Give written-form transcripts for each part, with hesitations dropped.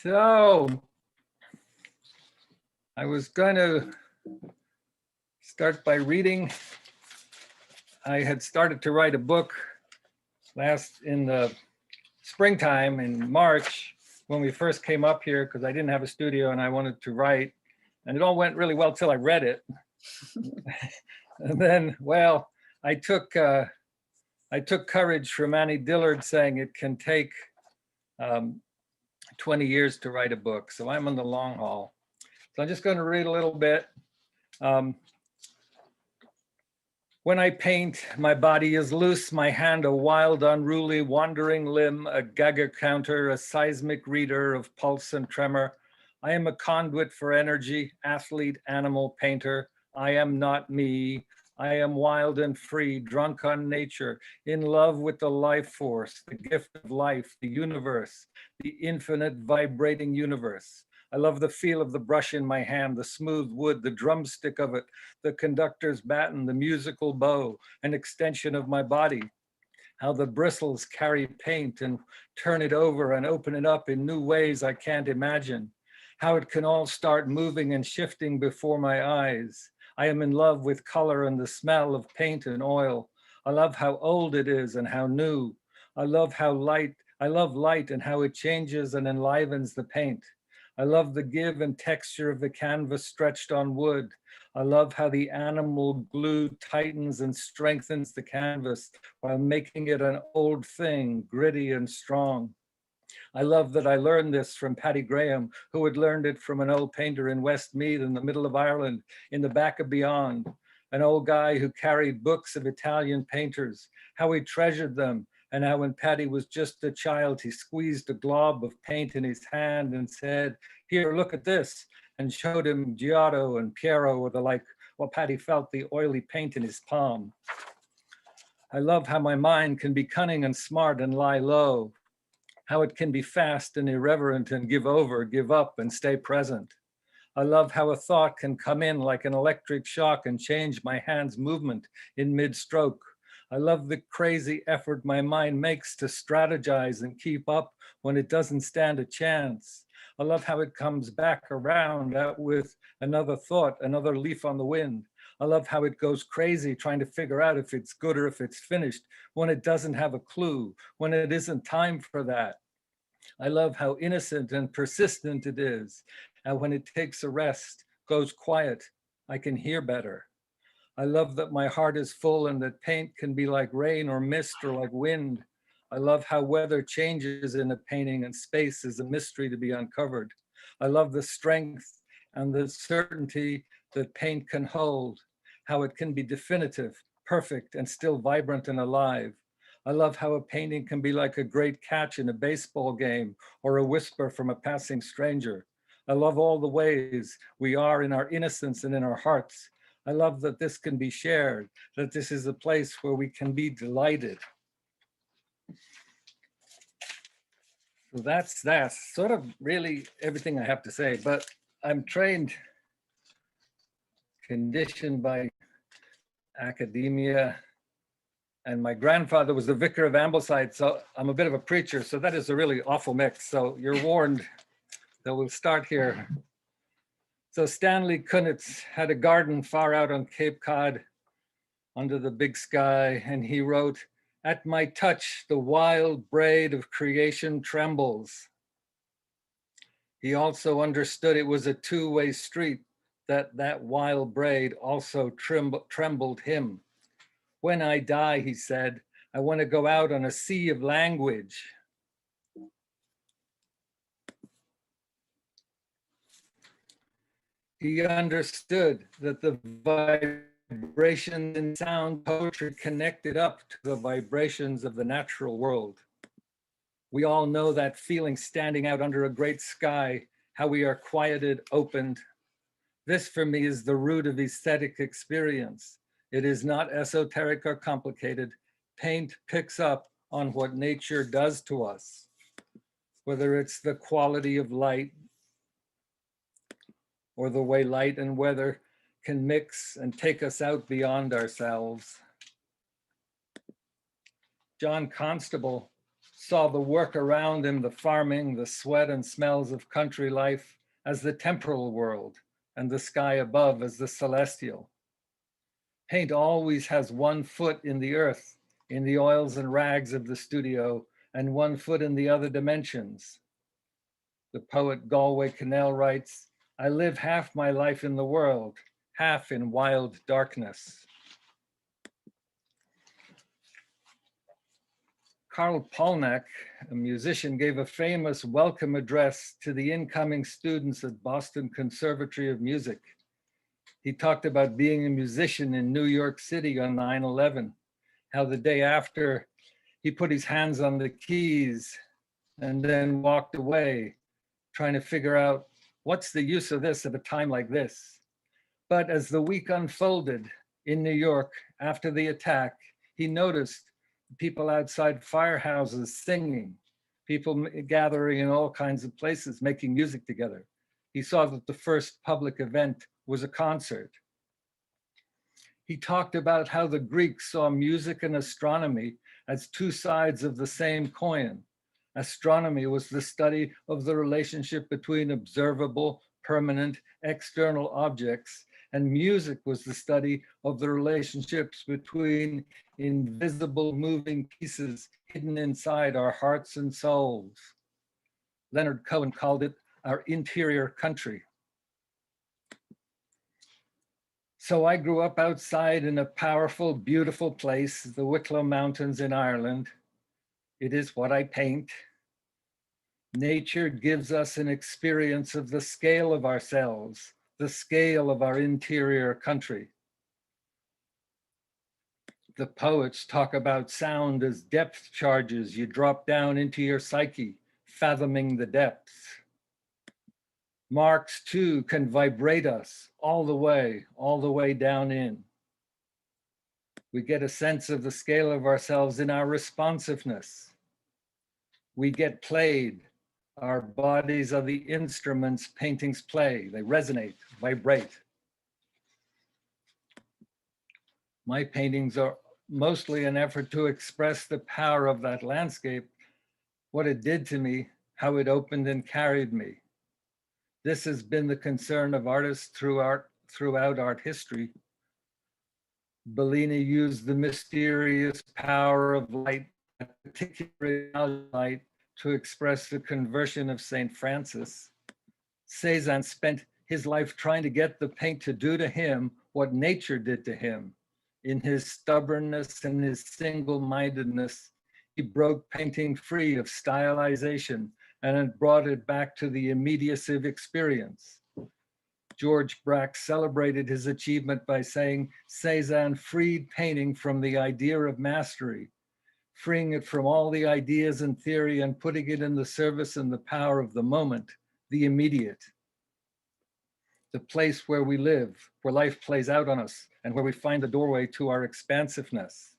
So I was going to start by reading. I had started to write a book last in the springtime in March when we first came up here because I didn't have a studio and I wanted to write. And it all went really well till I read it. And then, well, I took courage from Annie Dillard saying it can take 20 years to write a book. So I'm on the long haul. So I'm just going to read a little bit. When I paint, my body is loose, my hand a wild, unruly, wandering limb, a Geiger counter, a seismic reader of pulse and tremor. I am a conduit for energy, athlete, animal, painter. I am not me. I am wild and free, drunk on nature, in love with the life force, the gift of life, the universe, the infinite vibrating universe. I love the feel of the brush in my hand, the smooth wood, the drumstick of it, the conductor's baton, the musical bow, an extension of my body. How the bristles carry paint and turn it over and open it up in new ways I can't imagine. How it can all start moving and shifting before my eyes. I am in love with color and the smell of paint and oil. I love how old it is and how new. I love light and how it changes and enlivens the paint. I love the give and texture of the canvas stretched on wood. I love how the animal glue tightens and strengthens the canvas while making it an old thing, gritty and strong. I love that I learned this from Paddy Graham, who had learned it from an old painter in Westmeath in the middle of Ireland, in the back of Beyond, an old guy who carried books of Italian painters, how he treasured them, and how when Paddy was just a child, he squeezed a glob of paint in his hand and said, "Here, look at this," and showed him Giotto and Piero or the like, while Paddy felt the oily paint in his palm. I love how my mind can be cunning and smart and lie low, how it can be fast and irreverent and give over, give up and stay present. I love how a thought can come in like an electric shock and change my hand's movement in mid-stroke. I love the crazy effort my mind makes to strategize and keep up when it doesn't stand a chance. I love how it comes back around out with another thought, another leaf on the wind. I love how it goes crazy trying to figure out if it's good or if it's finished when it doesn't have a clue, when it isn't time for that. I love how innocent and persistent it is. And when it takes a rest, goes quiet, I can hear better. I love that my heart is full and that paint can be like rain or mist or like wind. I love how weather changes in a painting and space is a mystery to be uncovered. I love the strength and the certainty that paint can hold, how it can be definitive, perfect, and still vibrant and alive. I love how a painting can be like a great catch in a baseball game or a whisper from a passing stranger. I love all the ways we are in our innocence and in our hearts. I love that this can be shared, that this is a place where we can be delighted. So that's sort of really everything I have to say, but I'm trained, conditioned by academia, and my grandfather was the vicar of Ambleside, so I'm a bit of a preacher, so that is a really awful mix. So you're warned that we'll start here. So Stanley Kunitz had a garden far out on Cape Cod under the big sky, and he wrote, "At my touch, the wild braid of creation trembles." He also understood it was a two-way street, that wild braid also trembled him. "When I die," he said, "I want to go out on a sea of language." He understood that the vibrations in sound poetry connected up to the vibrations of the natural world. We all know that feeling standing out under a great sky, how we are quieted, opened. This for me is the root of aesthetic experience. It is not esoteric or complicated. Paint picks up on what nature does to us, whether it's the quality of light, or the way light and weather can mix and take us out beyond ourselves. John Constable saw the work around him, the farming, the sweat and smells of country life as the temporal world, and the sky above as the celestial. Paint always has one foot in the earth, in the oils and rags of the studio, and one foot in the other dimensions. The poet Galway Cannell writes, "I live half my life in the world, half in wild darkness." Karl Polnack, a musician, gave a famous welcome address to the incoming students at Boston Conservatory of Music. He talked about being a musician in New York City on 9/11, how the day after he put his hands on the keys and then walked away, trying to figure out what's the use of this at a time like this. But as the week unfolded in New York after the attack, he noticed people outside firehouses singing, people gathering in all kinds of places, making music together. He saw that the first public event was a concert. He talked about how the Greeks saw music and astronomy as two sides of the same coin. Astronomy was the study of the relationship between observable, permanent, external objects, and music was the study of the relationships between invisible moving pieces hidden inside our hearts and souls. Leonard Cohen called it our interior country. So I grew up outside in a powerful, beautiful place, the Wicklow Mountains in Ireland. It is what I paint. Nature gives us an experience of the scale of ourselves, the scale of our interior country. The poets talk about sound as depth charges you drop down into your psyche, fathoming the depths. Marks too can vibrate us all the way down in. We get a sense of the scale of ourselves in our responsiveness. We get played. Our bodies are the instruments paintings play. They resonate, vibrate. My paintings are mostly an effort to express the power of that landscape, what it did to me, how it opened and carried me. This has been the concern of artists throughout art history. Bellini used the mysterious power of light, particularly light, to express the conversion of St. Francis. Cézanne spent his life trying to get the paint to do to him what nature did to him. In his stubbornness and his single-mindedness, he broke painting free of stylization and brought it back to the immediacy of experience. George Braque celebrated his achievement by saying Cézanne freed painting from the idea of mastery, freeing it from all the ideas and theory and putting it in the service and the power of the moment, the immediate. The place where we live, where life plays out on us, and where we find the doorway to our expansiveness.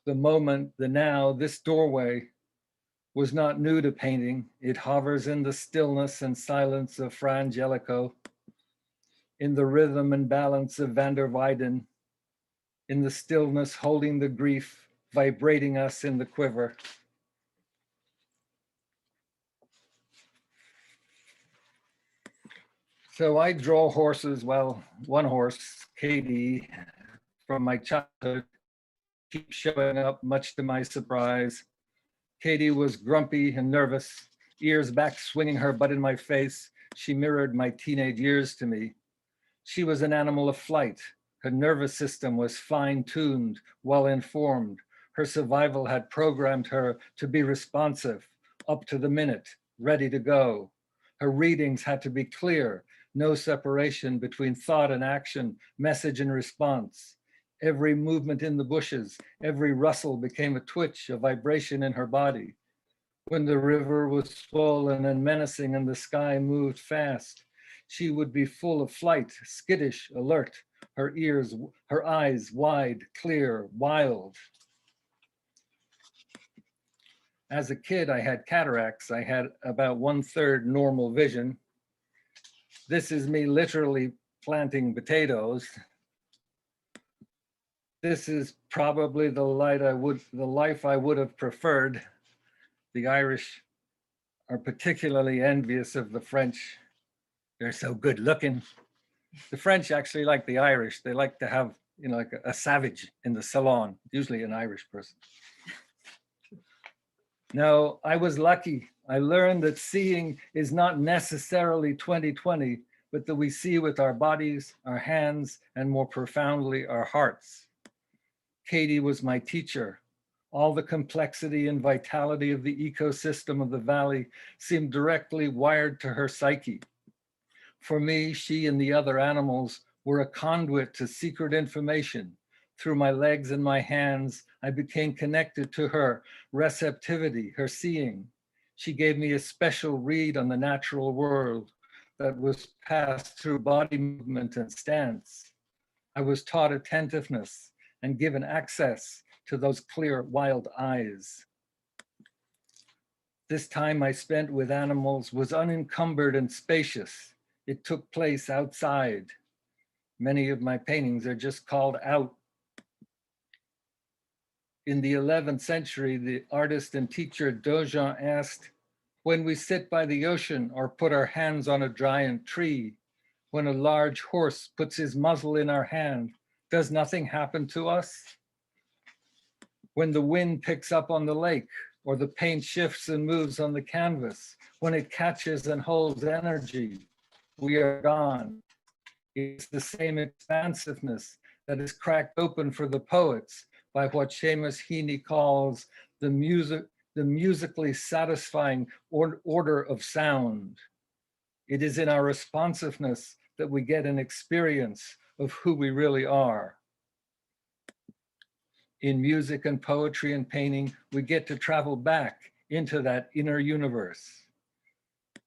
The moment, the now, this doorway was not new to painting. It hovers in the stillness and silence of Fra Angelico, in the rhythm and balance of van der Weyden, in the stillness holding the grief, vibrating us in the quiver. So I draw horses, well, one horse, Katie, from my childhood, keeps showing up much to my surprise. Katie was grumpy and nervous, ears back swinging her butt in my face. She mirrored my teenage years to me. She was an animal of flight. Her nervous system was fine-tuned, well-informed. Her survival had programmed her to be responsive, up to the minute, ready to go. Her readings had to be clear, no separation between thought and action, message and response. Every movement in the bushes, every rustle became a twitch, a vibration in her body. When the river was swollen and menacing and the sky moved fast, she would be full of flight, skittish, alert, her eyes wide, clear, wild. As a kid, I had cataracts. I had about 1/3 normal vision. This is me literally planting potatoes. This is probably the life I would have preferred. The Irish are particularly envious of the French. They're so good looking. The French actually like the Irish. They like to have, like a savage in the salon, usually an Irish person. No, I was lucky. I learned that seeing is not necessarily 20/20, but that we see with our bodies, our hands, and more profoundly, our hearts. Katie was my teacher. All the complexity and vitality of the ecosystem of the valley seemed directly wired to her psyche. For me, she and the other animals were a conduit to secret information. Through my legs and my hands, I became connected to her receptivity, her seeing. She gave me a special read on the natural world that was passed through body movement and stance. I was taught attentiveness and given access to those clear, wild eyes. This time I spent with animals was unencumbered and spacious. It took place outside. Many of my paintings are just called out. In the 11th century, the artist and teacher Dogen asked, when we sit by the ocean or put our hands on a giant tree, when a large horse puts his muzzle in our hand, does nothing happen to us? When the wind picks up on the lake, or the paint shifts and moves on the canvas, when it catches and holds energy, we are gone. It's the same expansiveness that is cracked open for the poets by what Seamus Heaney calls the musically satisfying order of sound. It is in our responsiveness that we get an experience of who we really are. In music and poetry and painting, we get to travel back into that inner universe.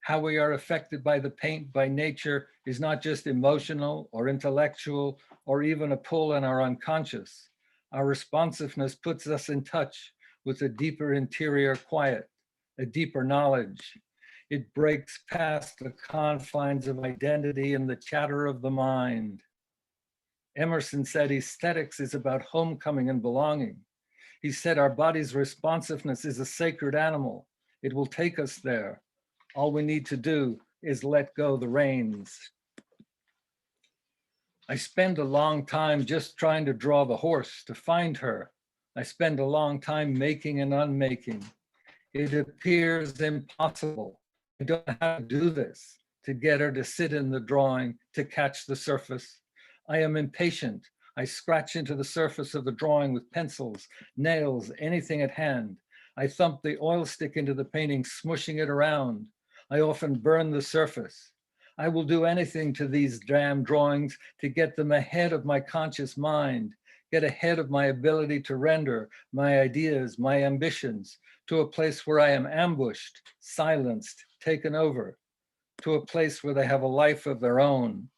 How we are affected by the paint, by nature, is not just emotional or intellectual or even a pull in our unconscious. Our responsiveness puts us in touch with a deeper interior quiet, a deeper knowledge. It breaks past the confines of identity and the chatter of the mind. Emerson said aesthetics is about homecoming and belonging. He said our body's responsiveness is a sacred animal. It will take us there. All we need to do is let go the reins. I spend a long time just trying to draw the horse, to find her. I spend a long time making and unmaking. It appears impossible. I don't know how to do this, to get her to sit in the drawing, to catch the surface. I am impatient. I scratch into the surface of the drawing with pencils, nails, anything at hand. I thump the oil stick into the painting, smushing it around. I often burn the surface. I will do anything to these damn drawings to get them ahead of my conscious mind, get ahead of my ability to render my ideas, my ambitions, to a place where I am ambushed, silenced, taken over, to a place where they have a life of their own.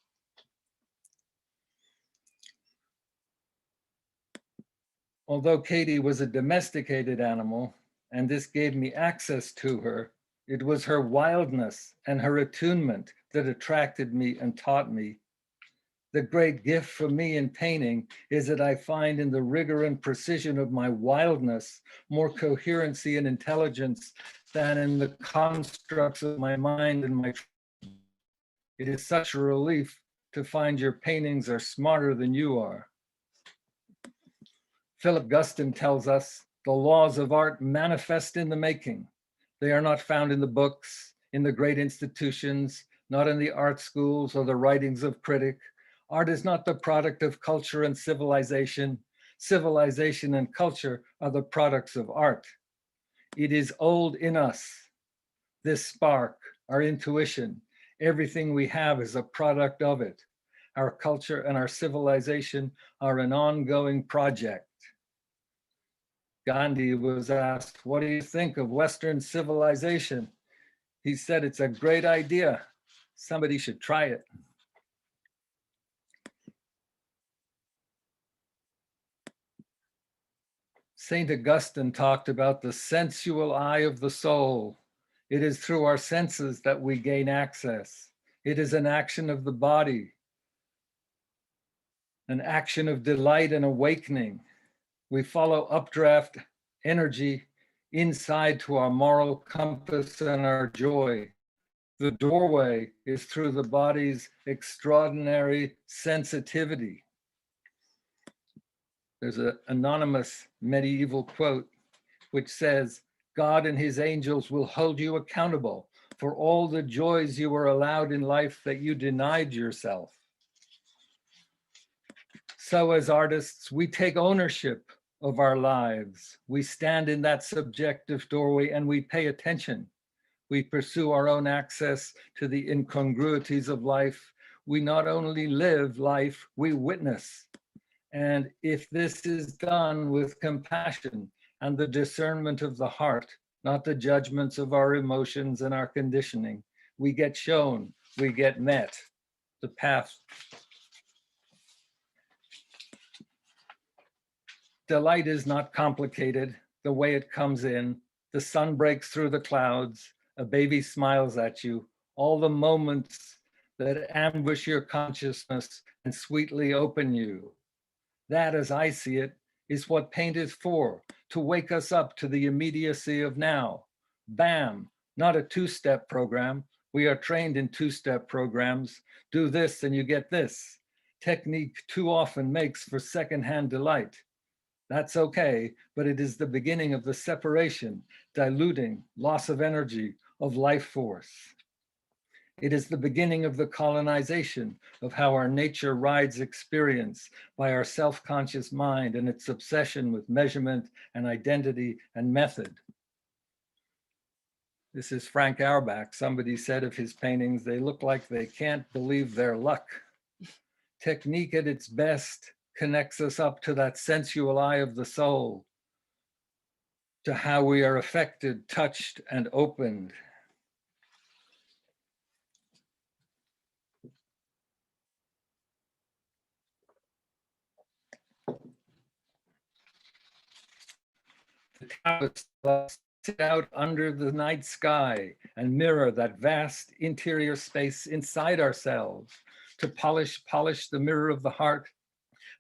Although Katie was a domesticated animal, and this gave me access to her, it was her wildness and her attunement that attracted me and taught me. The great gift for me in painting is that I find in the rigor and precision of my wildness more coherency and intelligence than in the constructs of my mind and my. It is such a relief to find your paintings are smarter than you are. Philip Guston tells us the laws of art manifest in the making. They are not found in the books, in the great institutions, not in the art schools or the writings of critic. Art is not the product of culture and civilization. Civilization and culture are the products of art. It is old in us. This spark, our intuition, everything we have is a product of it. Our culture and our civilization are an ongoing project. Gandhi was asked, what do you think of Western civilization? He said, it's a great idea. Somebody should try it. Saint Augustine talked about the sensual eye of the soul. It is through our senses that we gain access. It is an action of the body, an action of delight and awakening. We follow updraft energy inside to our moral compass and our joy. The doorway is through the body's extraordinary sensitivity. There's an anonymous medieval quote which says, God and his angels will hold you accountable for all the joys you were allowed in life that you denied yourself. So as artists, we take ownership of our lives. We stand in that subjective doorway and we pay attention. We pursue our own access to the incongruities of life. We not only live life, we witness. And if this is done with compassion and the discernment of the heart, not the judgments of our emotions and our conditioning, we get shown, we get met. The path. Delight is not complicated. The way it comes in, the sun breaks through the clouds, a baby smiles at you, all the moments that ambush your consciousness and sweetly open you. That, as I see it, is what paint is for, to wake us up to the immediacy of now. Bam, not a two-step program. We are trained in two-step programs. Do this and you get this. Technique too often makes for secondhand delight. That's okay, but it is the beginning of the separation, diluting, loss of energy, of life force. It is the beginning of the colonization of how our nature rides experience by our self-conscious mind and its obsession with measurement and identity and method. This is Frank Auerbach. Somebody said of his paintings, they look like they can't believe their luck. Technique at its best connects us up to that sensual eye of the soul, to how we are affected, touched, and opened. The canvas sit out under the night sky and mirror that vast interior space inside ourselves, to polish the mirror of the heart.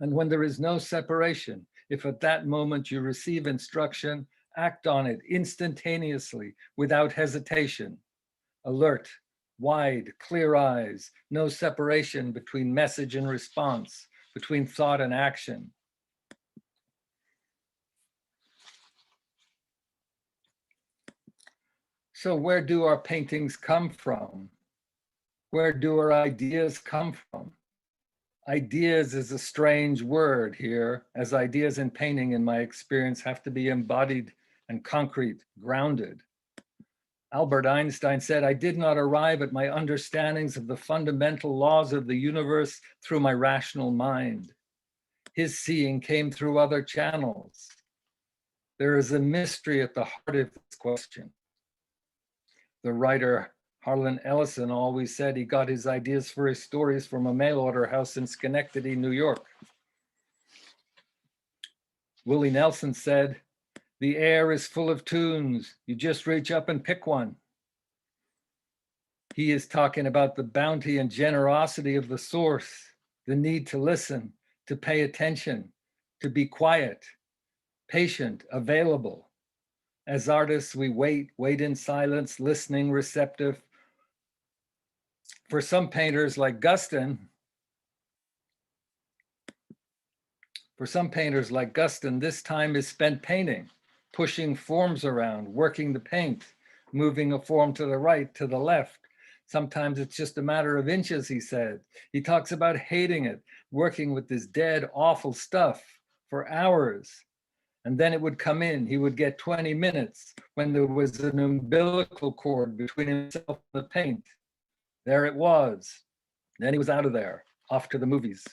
And when there is no separation, if at that moment you receive instruction, act on it instantaneously, without hesitation. Alert, wide, clear eyes, no separation between message and response, between thought and action. So where do our paintings come from? Where do our ideas come from? Ideas is a strange word here, as ideas in painting, in my experience, have to be embodied and concrete, grounded. Albert Einstein said, I did not arrive at my understandings of the fundamental laws of the universe through my rational mind. His seeing came through other channels. There is a mystery at the heart of this question. The writer Harlan Ellison always said he got his ideas for his stories from a mail order house in Schenectady, New York. Willie Nelson said, the air is full of tunes. You just reach up and pick one. He is talking about the bounty and generosity of the source, the need to listen, to pay attention, to be quiet, patient, available. As artists, we wait in silence, listening, receptive. For some painters like Guston, this time is spent painting, pushing forms around, working the paint, moving a form to the right, to the left. Sometimes it's just a matter of inches, he said. He talks about hating it, working with this dead, awful stuff for hours. And then it would come in. He would get 20 minutes when there was an umbilical cord between himself and the paint. There it was. Then he was out of there, off to the movies.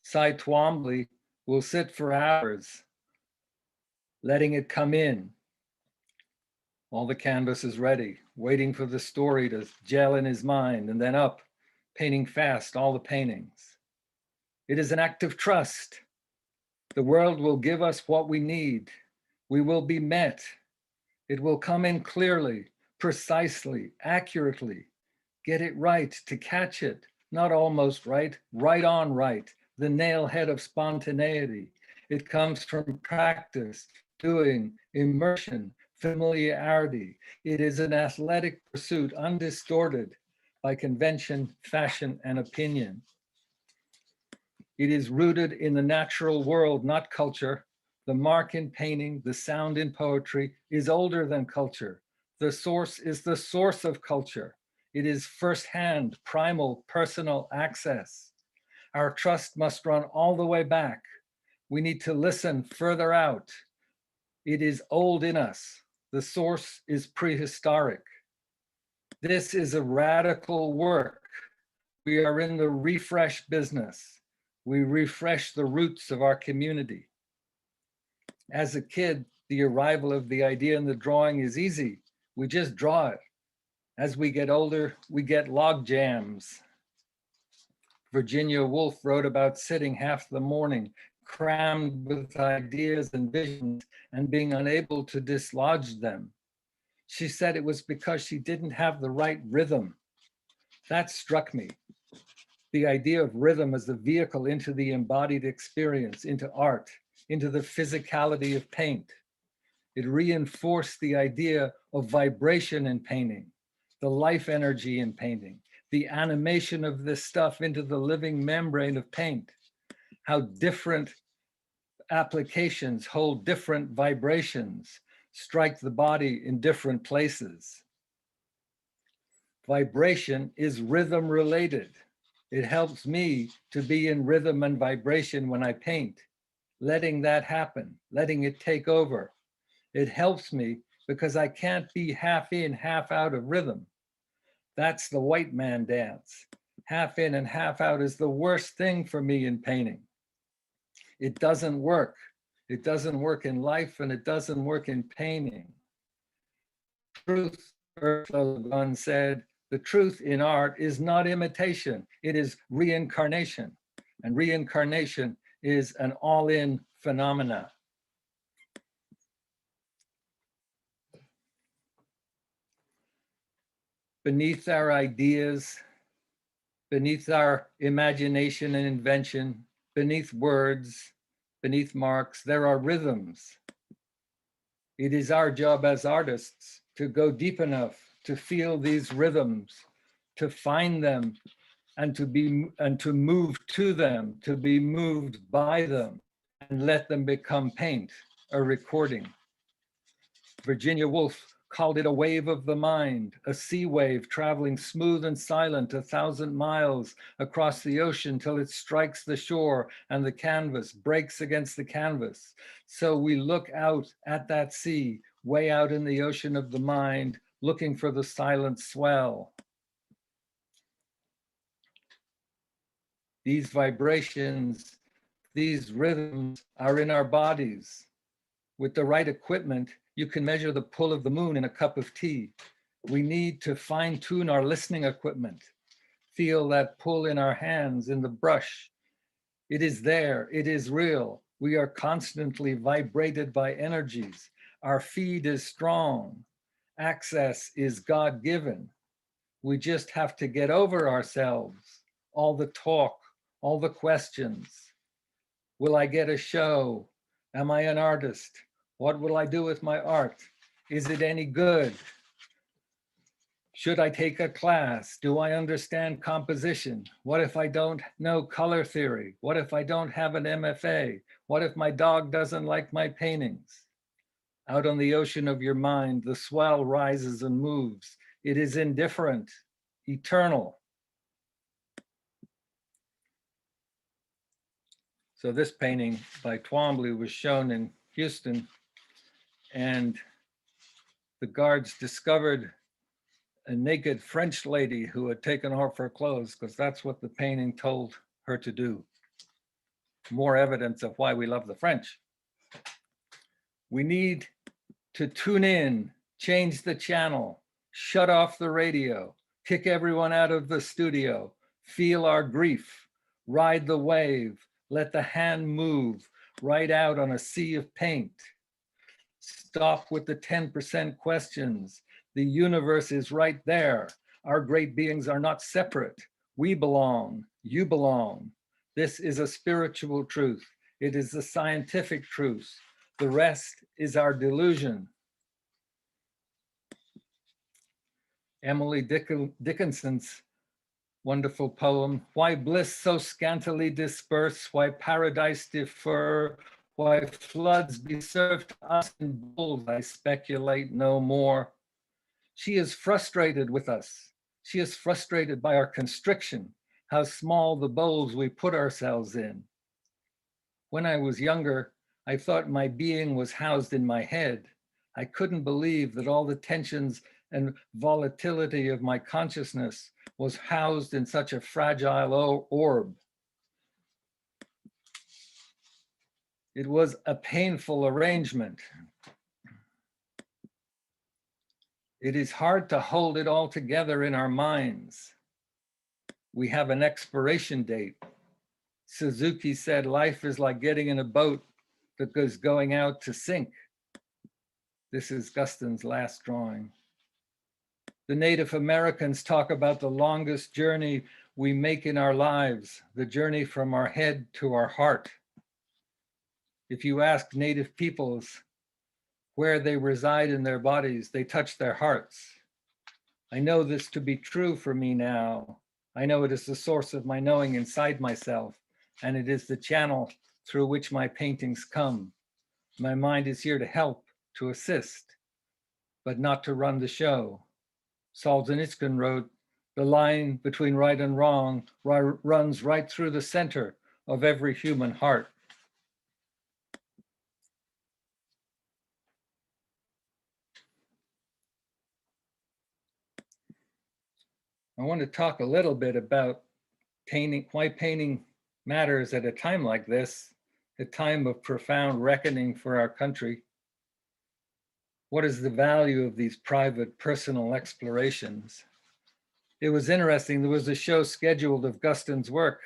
Cy Twombly will sit for hours, letting it come in. All the canvas is ready, waiting for the story to gel in his mind, and then up, painting fast all the paintings. It is an act of trust. The world will give us what we need. We will be met. It will come in clearly, precisely, accurately. Get it right, to catch it, not almost right, right on right, the nail head of spontaneity. It comes from practice, doing, immersion, familiarity. It is an athletic pursuit undistorted by convention, fashion, and opinion. It is rooted in the natural world, not culture. The mark in painting, the sound in poetry is older than culture. The source is the source of culture. It is firsthand, primal, personal access. Our trust must run all the way back. We need to listen further out. It is old in us. The source is prehistoric. This is a radical work. We are in the refresh business. We refresh the roots of our community. As a kid, the arrival of the idea in the drawing is easy. We just draw it. As we get older, we get log jams. Virginia Woolf wrote about sitting half the morning, crammed with ideas and visions and being unable to dislodge them. She said it was because she didn't have the right rhythm. That struck me. The idea of rhythm as the vehicle into the embodied experience, into art, into the physicality of paint. It reinforced the idea of vibration in painting, the life energy in painting, the animation of this stuff into the living membrane of paint, how different applications hold different vibrations, strike the body in different places. Vibration is rhythm related. It helps me to be in rhythm and vibration when I paint, letting that happen, letting it take over. It helps me because I can't be half in, half out of rhythm. That's the white man dance. Half in and half out is the worst thing for me in painting. It doesn't work. It doesn't work in life and it doesn't work in painting. Truth, Ursula Le Guin said, the truth in art is not imitation, it is reincarnation. And reincarnation is an all-in phenomena. Beneath our ideas, beneath our imagination and invention, beneath words, beneath marks, there are rhythms. It is our job as artists to go deep enough to feel these rhythms, to find them, and to move to them, to be moved by them, and let them become paint, a recording. Virginia Woolf called it a wave of the mind, a sea wave traveling smooth and silent 1,000 miles across the ocean till it strikes the shore and the canvas breaks against the canvas. So we look out at that sea, way out in the ocean of the mind, looking for the silent swell. These vibrations, these rhythms are in our bodies. With the right equipment, you can measure the pull of the moon in a cup of tea. We need to fine tune our listening equipment, feel that pull in our hands, in the brush. It is there, it is real. We are constantly vibrated by energies. Our feed is strong. Access is God-given. We just have to get over ourselves, all the talk, all the questions. Will I get a show? Am I an artist? What will I do with my art? Is it any good? Should I take a class? Do I understand composition? What if I don't know color theory? What if I don't have an MFA? What if my dog doesn't like my paintings? Out on the ocean of your mind, the swell rises and moves. It is indifferent, eternal. So this painting by Twombly was shown in Houston, and the guards discovered a naked French lady who had taken off her clothes because that's what the painting told her to do. More evidence of why we love the French. We need to tune in, change the channel, shut off the radio, kick everyone out of the studio, feel our grief, ride the wave, let the hand move, right out on a sea of paint. Stop with the 10% questions. The universe is right there. Our great beings are not separate. We belong, you belong. This is a spiritual truth. It is a scientific truth. The rest is our delusion. Emily Dickinson's wonderful poem, why bliss so scantily disperse, why paradise defer, why floods be served to us in bowls, I speculate no more. She is frustrated with us. She is frustrated by our constriction, how small the bowls we put ourselves in. When I was younger, I thought my being was housed in my head. I couldn't believe that all the tensions and volatility of my consciousness was housed in such a fragile orb. It was a painful arrangement. It is hard to hold it all together in our minds. We have an expiration date. Suzuki said life is like getting in a boat that is going out to sink. This is Guston's last drawing. The Native Americans talk about the longest journey we make in our lives, the journey from our head to our heart. If you ask Native peoples where they reside in their bodies, they touch their hearts. I know this to be true for me now. I know it is the source of my knowing inside myself, and it is the channel through which my paintings come. My mind is here to help, to assist, but not to run the show. Solzhenitsyn wrote, the line between right and wrong runs right through the center of every human heart. I want to talk a little bit about painting, why painting matters at a time like this, a time of profound reckoning for our country. What is the value of these private, personal explorations? It was interesting, there was a show scheduled of Guston's work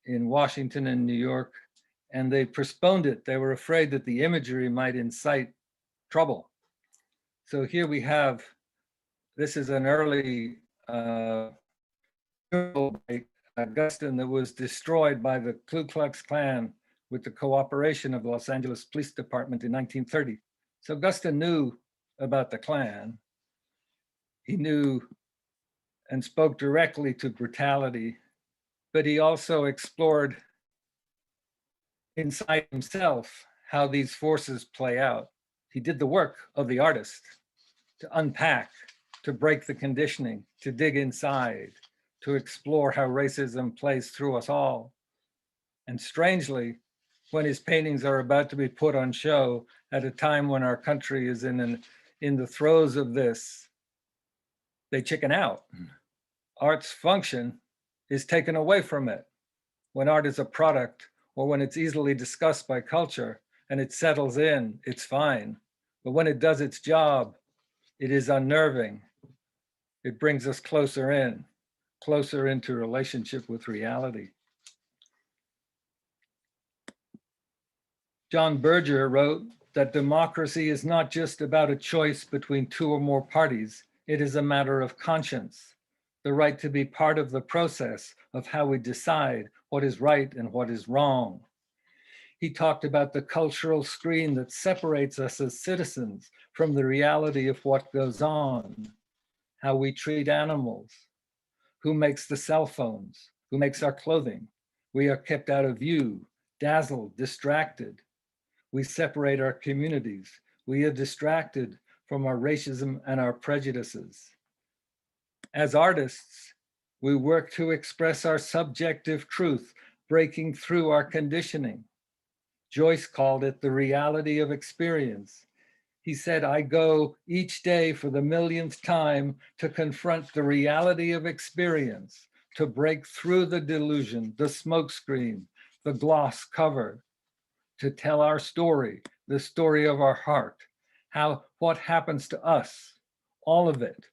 in Washington and New York, and they postponed it. They were afraid that the imagery might incite trouble. So here we have, this is an early by Guston that was destroyed by the Ku Klux Klan with the cooperation of the Los Angeles Police Department in 1930. So Guston knew about the Klan. He knew and spoke directly to brutality, but he also explored inside himself how these forces play out. He did the work of the artist to unpack, to break the conditioning, to dig inside, to explore how racism plays through us all. And strangely, when his paintings are about to be put on show at a time when our country is in the throes of this, they chicken out. Art's function is taken away from it. When art is a product or when it's easily discussed by culture and it settles in, it's fine. But when it does its job, it is unnerving. It brings us closer into relationship with reality. John Berger wrote that democracy is not just about a choice between two or more parties. It is a matter of conscience, the right to be part of the process of how we decide what is right and what is wrong. He talked about the cultural screen that separates us as citizens from the reality of what goes on, how we treat animals, who makes the cell phones, who makes our clothing. We are kept out of view, dazzled, distracted. We separate our communities. We are distracted from our racism and our prejudices. As artists, we work to express our subjective truth, breaking through our conditioning. Joyce called it the reality of experience. He said, I go each day for the millionth time to confront the reality of experience, to break through the delusion, the smokescreen, the gloss cover, to tell our story, the story of our heart, what happens to us, all of it.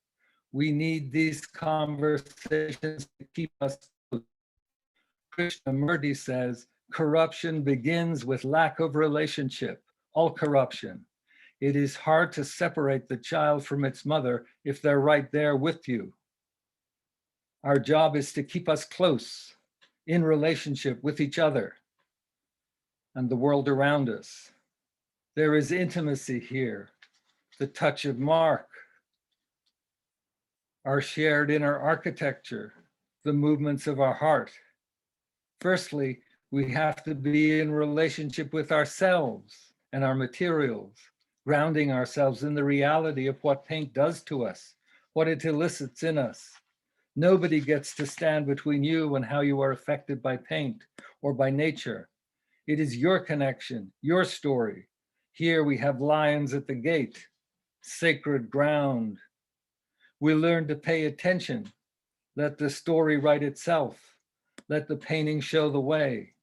We need these conversations to keep us close. Krishnamurti says, corruption begins with lack of relationship, all corruption. It is hard to separate the child from its mother if they're right there with you. Our job is to keep us close in relationship with each other and the world around us. There is intimacy here, the touch of mark, our shared inner architecture, the movements of our heart. Firstly, we have to be in relationship with ourselves and our materials, grounding ourselves in the reality of what paint does to us, what it elicits in us. Nobody gets to stand between you and how you are affected by paint or by nature. It is your connection, your story. Here we have lions at the gate, sacred ground. We learn to pay attention. Let the story write itself. Let the painting show the way.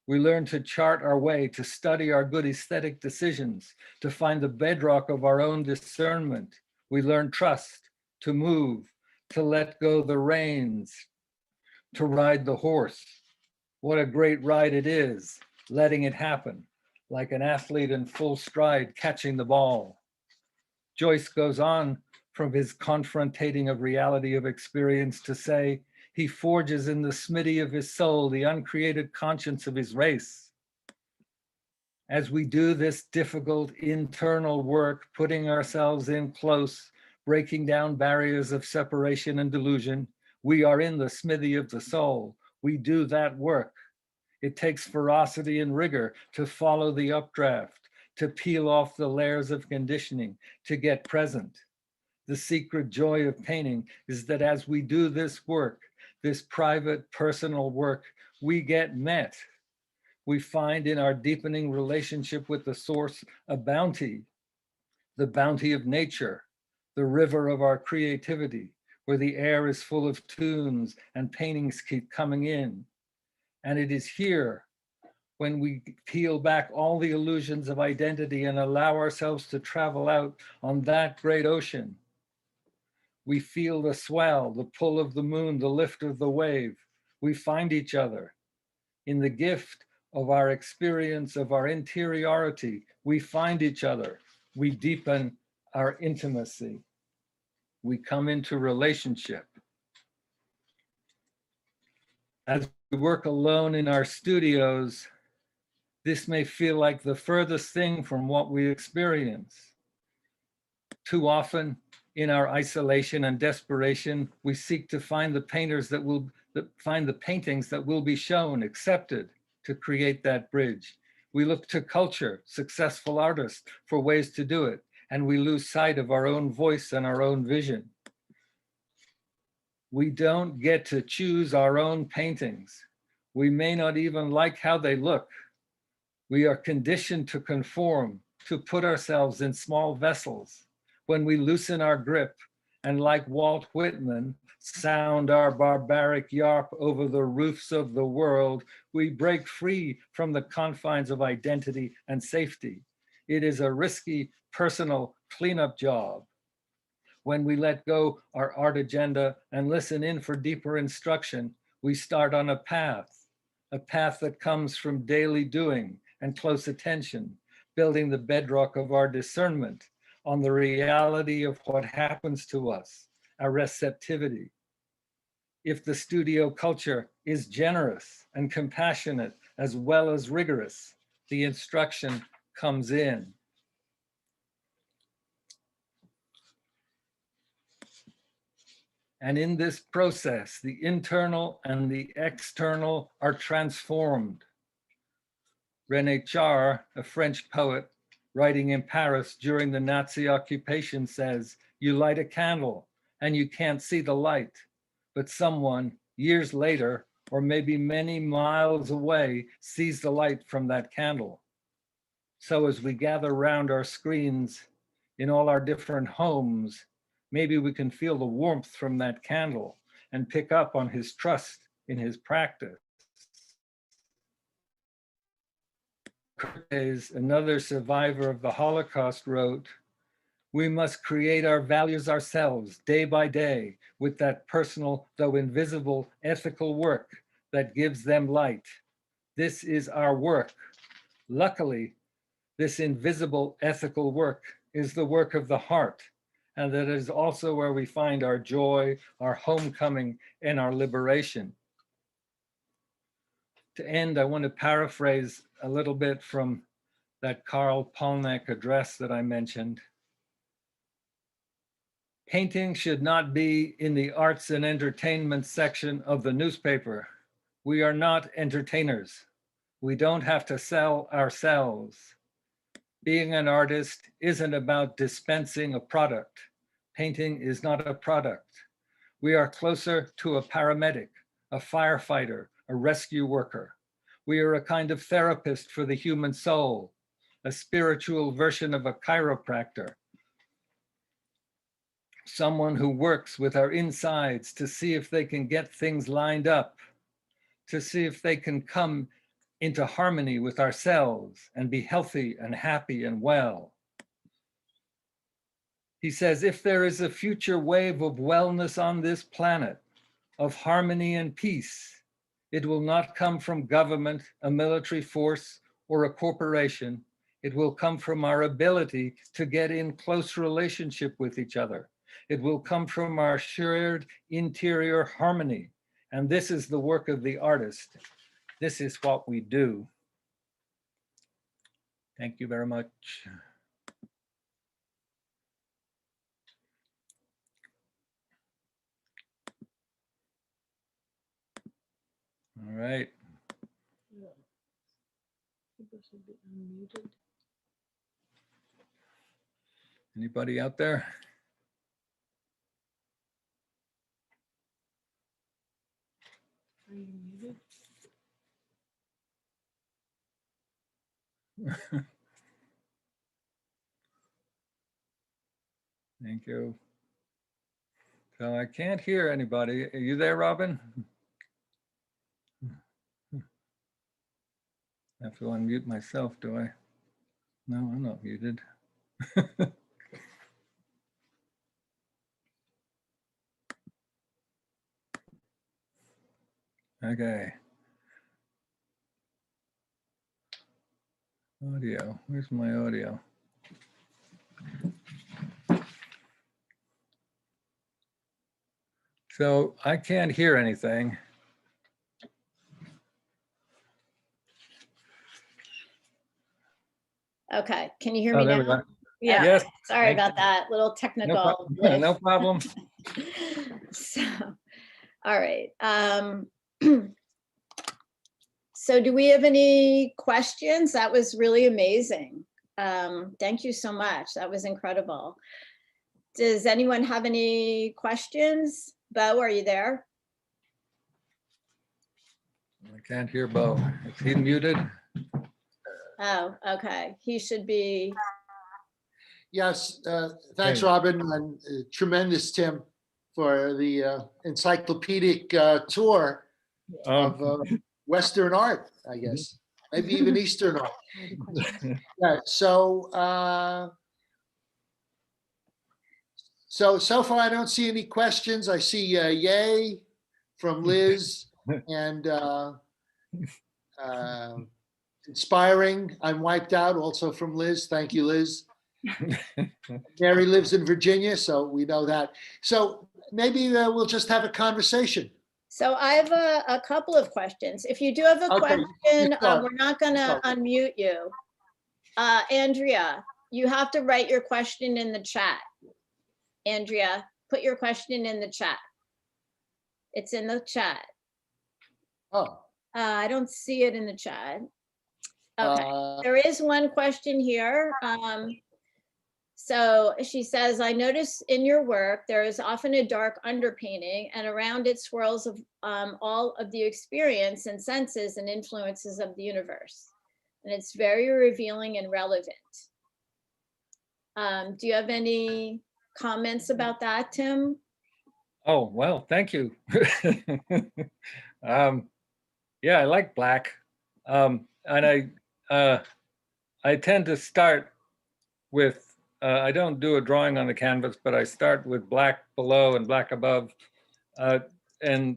We learn to chart our way, to study our good aesthetic decisions, to find the bedrock of our own discernment. We learn trust, to move, to let go the reins, to ride the horse. What a great ride it is, letting it happen, like an athlete in full stride catching the ball. Joyce goes on from his confrontating of reality of experience to say, he forges in the smithy of his soul the uncreated conscience of his race. As we do this difficult internal work, putting ourselves in close, breaking down barriers of separation and delusion, we are in the smithy of the soul. We do that work. It takes ferocity and rigor to follow the updraft, to peel off the layers of conditioning, to get present. The secret joy of painting is that as we do this work, this private, personal work, we get met. We find in our deepening relationship with the source a bounty, the bounty of nature, the river of our creativity, where the air is full of tunes and paintings keep coming in. And it is here, when we peel back all the illusions of identity and allow ourselves to travel out on that great ocean, we feel the swell, the pull of the moon, the lift of the wave. We find each other. In the gift of our experience of our interiority, we find each other. We deepen our intimacy. We come into relationship. As we work alone in our studios, this may feel like the furthest thing from what we experience. Too often, in our isolation and desperation, we seek to find the paintings that will be shown, accepted, to create that bridge. We look to culture, successful artists, for ways to do it, and we lose sight of our own voice and our own vision. We don't get to choose our own paintings. We may not even like how they look. We are conditioned to conform, to put ourselves in small vessels. When we loosen our grip and, like Walt Whitman, sound our barbaric yarp over the roofs of the world, we break free from the confines of identity and safety. It is a risky personal cleanup job. When we let go our art agenda and listen in for deeper instruction, we start on a path that comes from daily doing and close attention, building the bedrock of our discernment on the reality of what happens to us, our receptivity. If the studio culture is generous and compassionate as well as rigorous, the instruction comes in. And in this process, the internal and the external are transformed. René Char, a French poet, writing in Paris during the Nazi occupation, says, you light a candle and you can't see the light, but someone years later, or maybe many miles away, sees the light from that candle. So as we gather around our screens in all our different homes, maybe we can feel the warmth from that candle and pick up on his trust in his practice. Curtis, another survivor of the Holocaust, wrote, we must create our values ourselves day by day with that personal, though invisible, ethical work that gives them light. This is our work. Luckily, this invisible ethical work is the work of the heart, and that is also where we find our joy, our homecoming, and our liberation. To end, I want to paraphrase a little bit from that Karl Polnack address that I mentioned. Painting should not be in the arts and entertainment section of the newspaper. We are not entertainers. We don't have to sell ourselves. Being an artist isn't about dispensing a product. Painting is not a product. We are closer to a paramedic, a firefighter, a rescue worker. We are a kind of therapist for the human soul, a spiritual version of a chiropractor, someone who works with our insides to see if they can get things lined up, to see if they can come into harmony with ourselves and be healthy and happy and well. He says, if there is a future wave of wellness on this planet, of harmony and peace, it will not come from government, a military force, or a corporation. It will come from our ability to get in close relationship with each other. It will come from our shared interior harmony. And this is the work of the artist. This is what we do. Thank you very much. All right. People should be unmuted. Anybody out there? Are you muted? Thank you. So I can't hear anybody. Are you there, Robin? I have to unmute myself, do I? No, I'm not muted. Okay. Audio, where's my audio? So I can't hear anything. Okay, can you hear Oh, me there we now? go. Yeah, Yes. sorry Thank about you. that, little No, technical no problem. So, all right. So do we have any questions? That was really amazing. Thank you so much. That was incredible. Does anyone have any questions? Bo, are you there? I can't hear Bo. Is he muted? Oh, okay. He should be. Yes, thanks, Hey. Robin, and tremendous, Tim, for the encyclopedic tour of Western art, I guess, maybe even Eastern art. Yeah, so so far I don't see any questions. I see yay from Liz and inspiring. I'm wiped out also from Liz. Thank you, Liz. Mary lives in Virginia, so we know that. So maybe we'll just have a conversation. So I have a couple of questions. If you do have a Okay, you question, start. we're not gonna unmute you. Andrea, you have to write your question in the chat. Andrea, put your question in the chat. It's in the chat. Oh. I don't see it in the chat. Okay, there is one question here. So she says, I notice in your work, there is often a dark underpainting and around it swirls of all of the experience and senses and influences of the universe. And it's very revealing and relevant. Do you have any comments about that, Tim? Oh, well, thank you. Yeah, I like black. And I tend to start with, I don't do a drawing on the canvas, but I start with black below and black above, and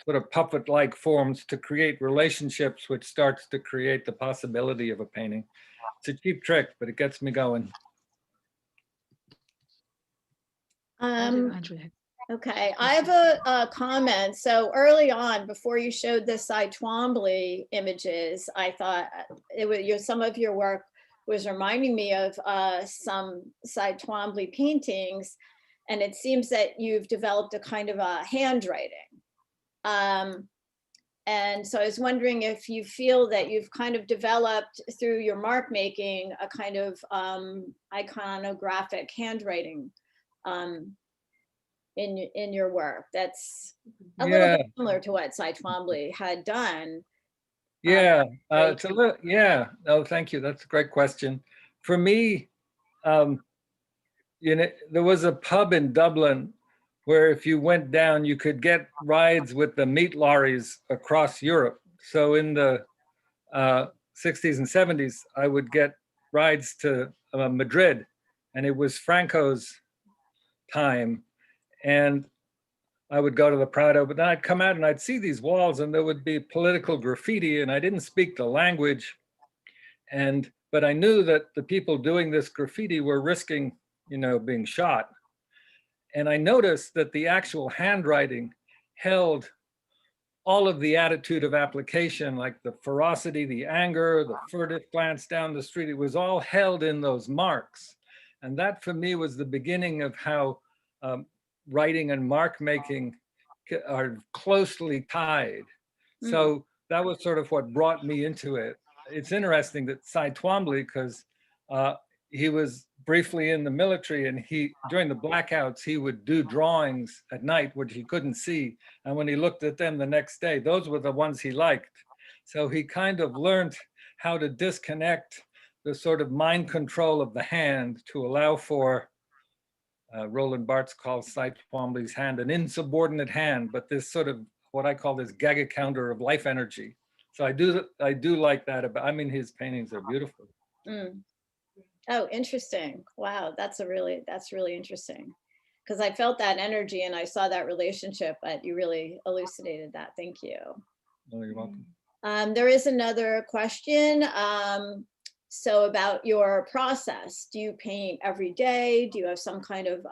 sort of puppet-like forms to create relationships, which starts to create the possibility of a painting. It's a cheap trick, but it gets me going. Okay, I have a comment. So early on, before you showed the Cy Twombly images, I thought it was some of your work was reminding me of some Cy Twombly paintings, and it seems that you've developed a kind of a handwriting. And so I was wondering if you feel that you've kind of developed through your mark making a kind of iconographic handwriting in your work that's a little Yeah, bit similar to what Cy Twombly had done. yeah, very it's a little, yeah. Oh, thank you. That's a great question. For me, there was a pub in Dublin where if you went down, you could get rides with the meat lorries across Europe. So in the 60s and 70s, I would get rides to Madrid, and it was Franco's time. And I would go to the Prado, but then I'd come out and I'd see these walls and there would be political graffiti, and I didn't speak the language. But I knew that the people doing this graffiti were risking, being shot. And I noticed that the actual handwriting held all of the attitude of application, like the ferocity, the anger, the furtive glance down the street. It was all held in those marks. And that for me was the beginning of how writing and mark making are closely tied. So that was sort of what brought me into it. It's interesting that Cy Twombly, because he was briefly in the military, and during the blackouts, he would do drawings at night, which he couldn't see. And when he looked at them the next day, those were the ones he liked. So he kind of learned how to disconnect the sort of mind control of the hand to allow for, Roland Barthes calls Cy Twombly's hand an insubordinate hand, but this sort of what I call this Geiger counter of life energy. So I do like that about, his paintings are beautiful. Mm. Oh, interesting. Wow, that's really interesting. Because I felt that energy and I saw that relationship, but you really elucidated that. Thank you. Oh, you're welcome. There is another question. So about your process, do you paint every day? Do you have some kind of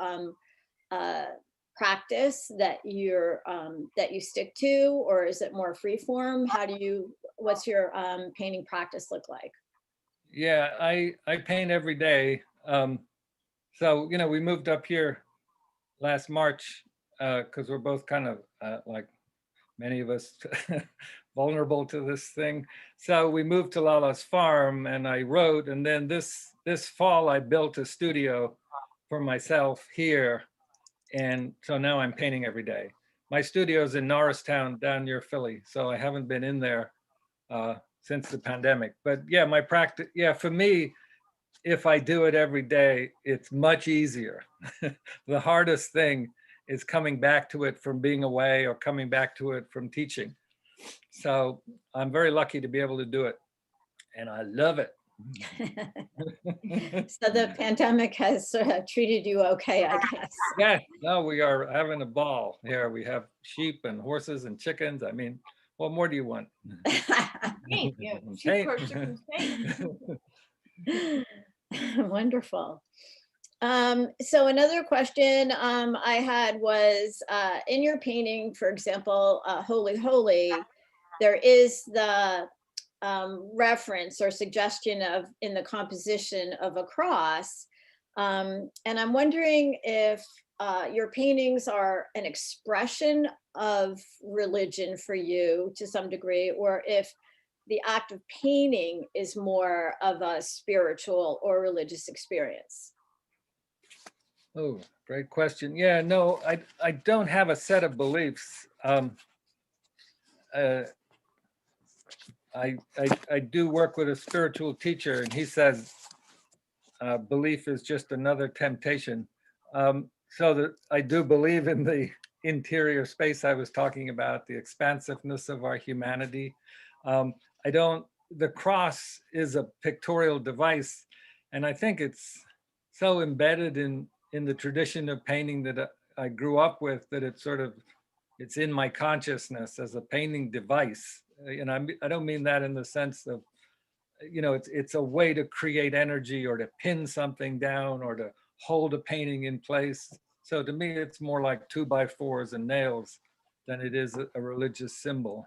practice that you stick to, or is it more free form? What's your painting practice look like? Yeah, I paint every day. So, we moved up here last March because we're both kind of like many of us vulnerable to this thing. So we moved to Lala's farm and I wrote, and then this fall I built a studio for myself here. And so now I'm painting every day. My studio's in Norristown down near Philly, so I haven't been in there since the pandemic. But yeah, my practice, for me, if I do it every day, it's much easier. The hardest thing is coming back to it from being away or coming back to it from teaching. So I'm very lucky to be able to do it, and I love it. So the pandemic has treated you okay, I guess. Yeah, no, we are having a ball here. We have sheep and horses and chickens. What more do you want? Paint, yeah. Paint. Wonderful. So another question I had was, in your painting, for example, Holy Holy, there is the reference or suggestion in the composition of a cross. And I'm wondering if your paintings are an expression of religion for you to some degree, or if the act of painting is more of a spiritual or religious experience. Oh, great question. Yeah, no, I don't have a set of beliefs. I do work with a spiritual teacher, and he says belief is just another temptation. So that I do believe in the interior space I was talking about, the expansiveness of our humanity. The cross is a pictorial device, and I think it's so embedded in the tradition of painting that I grew up with, that it's in my consciousness as a painting device. And I don't mean that in the sense of, it's a way to create energy or to pin something down or to hold a painting in place. So to me, it's more like 2x4s and nails than it is a religious symbol.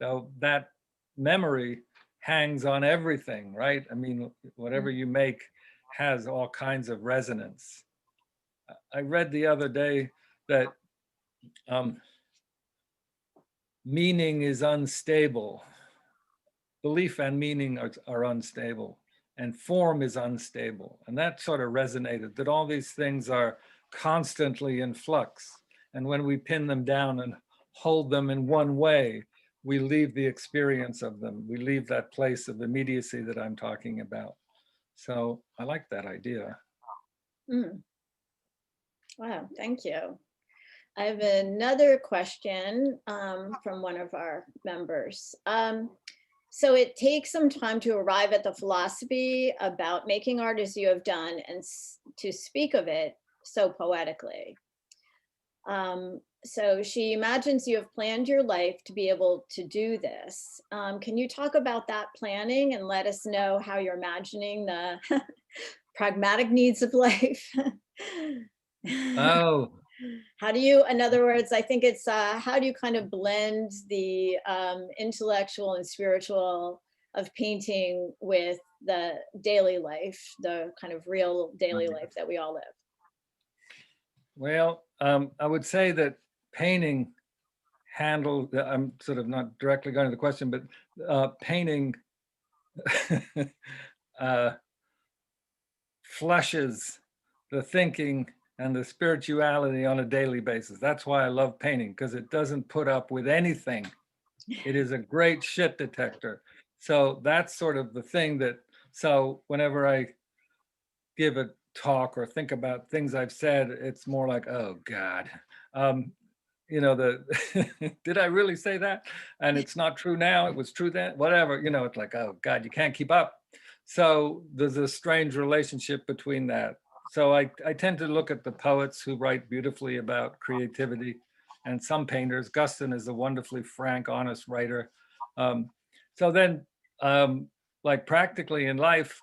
So that memory hangs on everything, right? I mean, whatever you make has all kinds of resonance. I read the other day that meaning is unstable. Belief and meaning are unstable, and form is unstable. And that sort of resonated, that all these things are constantly in flux. And when we pin them down and hold them in one way, we leave the experience of them. We leave that place of immediacy that I'm talking about. So I like that idea. Mm. Wow, thank you. I have another question from one of our members. So it takes some time to arrive at the philosophy about making art as you have done and to speak of it so poetically. So she imagines you have planned your life to be able to do this. Can you talk about that planning and let us know how you're imagining the pragmatic needs of life? Oh, How do you, in other words, I think it's how do you kind of blend the intellectual and spiritual of painting with the daily life, the kind of real daily life that we all live? well, I would say that painting I'm sort of not directly going to the question, but painting flushes the thinking and the spirituality on a daily basis. That's why I love painting, because it doesn't put up with anything. It is a great shit detector. So that's sort of the thing so whenever I give a talk or think about things I've said, it's more like, oh God, did I really say that? And it's not true now, it was true then, whatever, it's like, oh God, you can't keep up. So there's a strange relationship between that. So I tend to look at the poets who write beautifully about creativity, and some painters. Guston is a wonderfully frank, honest writer. So then, like practically in life,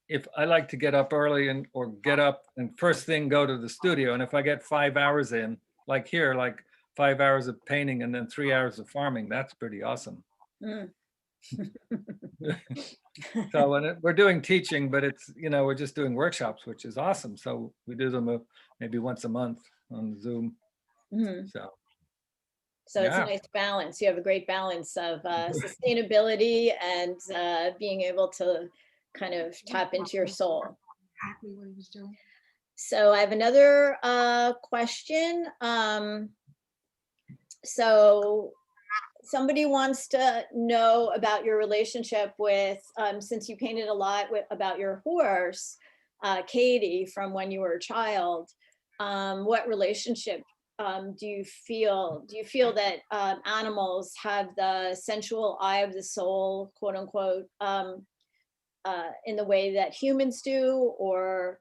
if I like to get up early or get up and first thing go to the studio, and if I get 5 hours in, like here, like 5 hours of painting and then 3 hours of farming, that's pretty awesome. Mm. So we're doing teaching, but we're just doing workshops, which is awesome. So we do them maybe once a month on Zoom. Mhm. So it's a yeah. nice balance. You have a great balance of sustainability and being able to kind of tap into your soul. Exactly what he was doing. So I have another question. So somebody wants to know about your relationship with, since you painted a lot about your horse, Katie, from when you were a child. What relationship do you feel? Do you feel that animals have the sensual eye of the soul, quote unquote, in the way that humans do? Or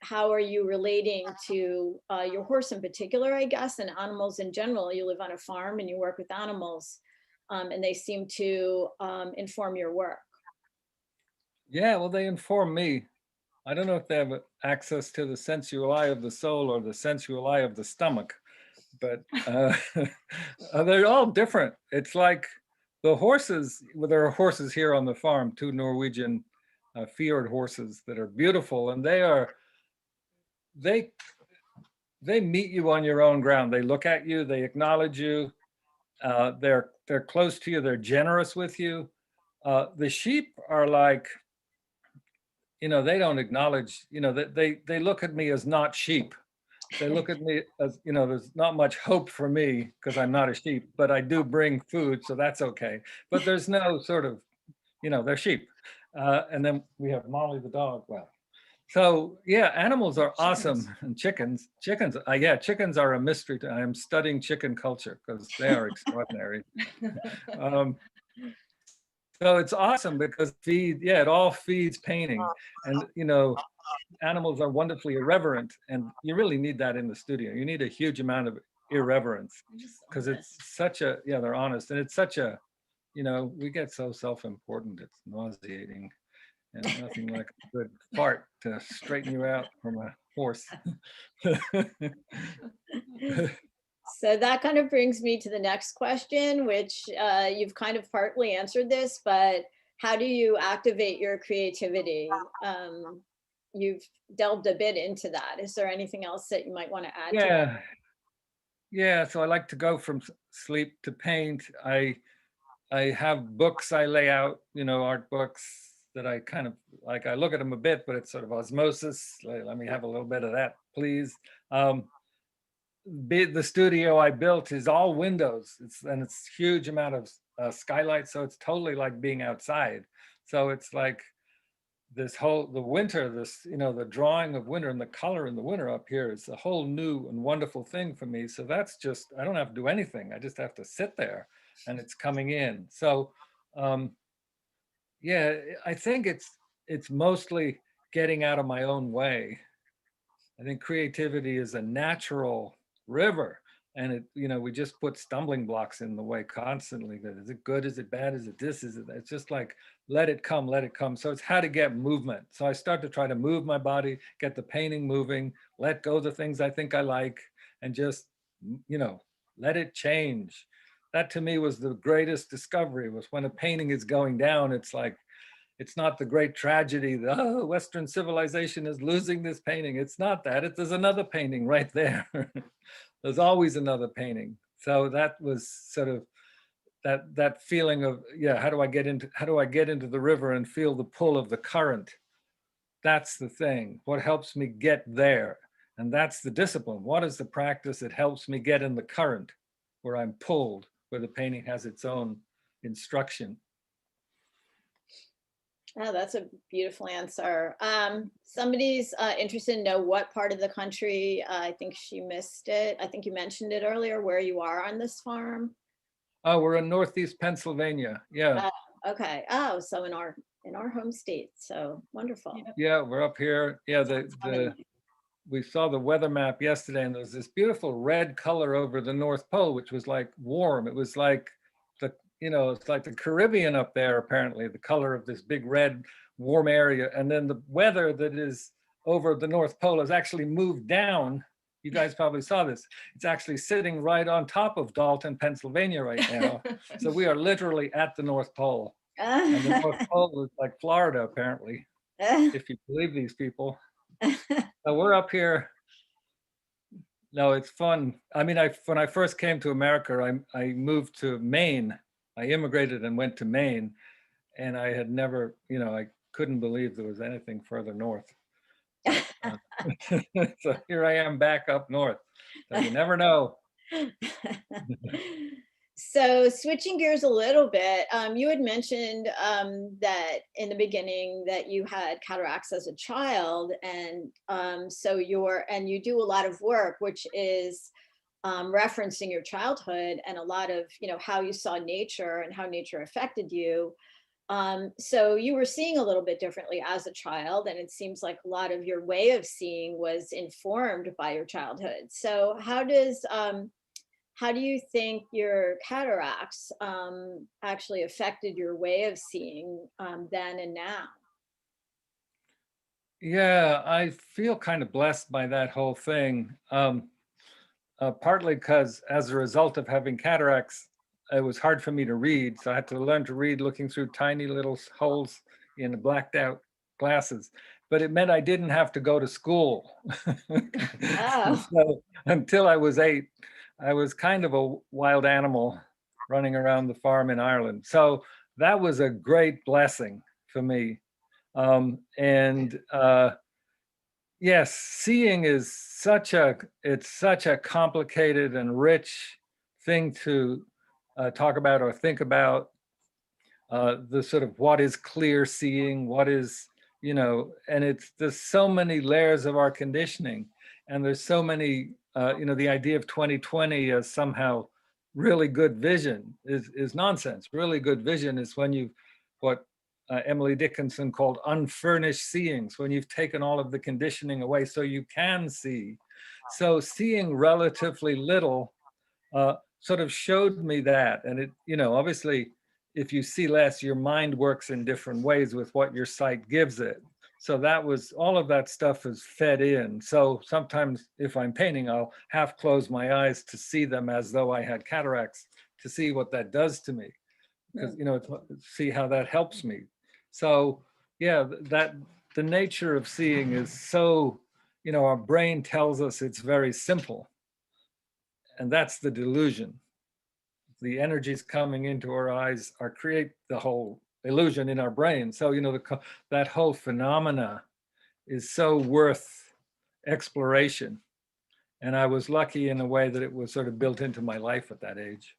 how are you relating to your horse in particular, I guess, and animals in general? You live on a farm and you work with animals, and they seem to inform your work. Yeah, well, they inform me. I don't know if they have access to the sensual eye of the soul or the sensual eye of the stomach, but they're all different. It's like the horses, well, there are horses here on the farm, 2 Norwegian fjord horses that are beautiful, and they meet you on your own ground. They look at you, they acknowledge you, they're close to you, they're generous with you. The sheep are like, they don't acknowledge, they look at me as not sheep. They look at me as, there's not much hope for me because I'm not a sheep, but I do bring food, so that's okay. But there's no sort of, they're sheep. And then we have Molly the dog. Well, so yeah, animals are awesome. And chickens, yeah, chickens are a mystery. I am studying chicken culture because they are extraordinary. So it's awesome because it all feeds painting. And, animals are wonderfully irreverent, and you really need that in the studio. You need a huge amount of irreverence because it's they're honest, and it's such a, we get so self-important, it's nauseating, and nothing like a good fart to straighten you out from a horse. So that kind of brings me to the next question, which you've kind of partly answered this, but how do you activate your creativity? You've delved a bit into that. Is there anything else that you might want to add to that? Yeah, yeah. So I like to go from sleep to paint. I have books I lay out, art books that I kind of like. I look at them a bit, but it's sort of osmosis. Let me have a little bit of that, please. The studio I built is all windows. It's huge amount of skylight, so it's totally like being outside. So it's like the winter, the drawing of winter and the color in the winter up here is a whole new and wonderful thing for me. So that's just, I don't have to do anything. I just have to sit there and it's coming in. So yeah, I think it's mostly getting out of my own way. I think creativity is a natural river, and we just put stumbling blocks in the way constantly. That is it good? Is it bad? Is it this? Is it that? It's just like let it come, let it come. So it's how to get movement. So I start to try to move my body, get the painting moving, let go the things I think I like, and just let it change. That to me was the greatest discovery. Was when a painting is going down, it's like it's not the great tragedy that, oh, Western civilization is losing this painting. It's not that. There's another painting right there. There's always another painting. So that was sort of that feeling of, yeah, how do I get into the river and feel the pull of the current? That's the thing. What helps me get there? And that's the discipline. What is the practice that helps me get in the current where I'm pulled, where the painting has its own instruction? Oh, that's a beautiful answer. Somebody's interested to know what part of the country, I think she missed it. I think you mentioned it earlier, where you are on this farm. Oh, we're in Northeast Pennsylvania. Yeah. Okay. Oh, so in our home state. So wonderful. Yeah, we're up here. Yeah, Funny. we saw the weather map yesterday, and there was this beautiful red color over the North Pole, which was like warm. It was like it's like the Caribbean up there, apparently, the color of this big red warm area. And then the weather that is over the North Pole has actually moved down. You guys probably saw this. It's actually sitting right on top of Dalton, Pennsylvania right now. So we are literally at the North Pole. And the North Pole is like Florida, apparently, if you believe these people. So we're up here. No, it's fun. I mean, when I first came to America, I moved to Maine. I immigrated and went to Maine, and I had never, I couldn't believe there was anything further north. So here I am back up north. So you never know. So switching gears a little bit, you had mentioned that in the beginning that you had cataracts as a child, and so you do a lot of work, which is referencing your childhood and a lot of how you saw nature and how nature affected you. So you were seeing a little bit differently as a child, and it seems like a lot of your way of seeing was informed by your childhood. So how do you think your cataracts actually affected your way of seeing then and now? Yeah, I feel kind of blessed by that whole thing. Partly because as a result of having cataracts, it was hard for me to read. So I had to learn to read looking through tiny little holes in the blacked out glasses. But it meant I didn't have to go to school. Oh. So until I was 8, I was kind of a wild animal running around the farm in Ireland. So that was a great blessing for me. Yes, seeing is such a complicated and rich thing to talk about or think about. The sort of what is clear seeing, what is, and there's so many layers of our conditioning, and there's so many, the idea of 20/20 as somehow really good vision is nonsense. Really good vision is when what Emily Dickinson called unfurnished seeings, when you've taken all of the conditioning away so you can see. So seeing relatively little sort of showed me that. And it, obviously, if you see less, your mind works in different ways with what your sight gives it. So that was, all of that stuff is fed in. So sometimes if I'm painting, I'll half close my eyes to see them as though I had cataracts, to see what that does to me. Because, you know, see how that helps me. So yeah, that the nature of seeing is so, you know, our brain tells us it's very simple. And that's the delusion. The energies coming into our eyes are create the whole illusion in our brain. So, you know, that whole phenomena is so worth exploration. And I was lucky in a way that it was sort of built into my life at that age.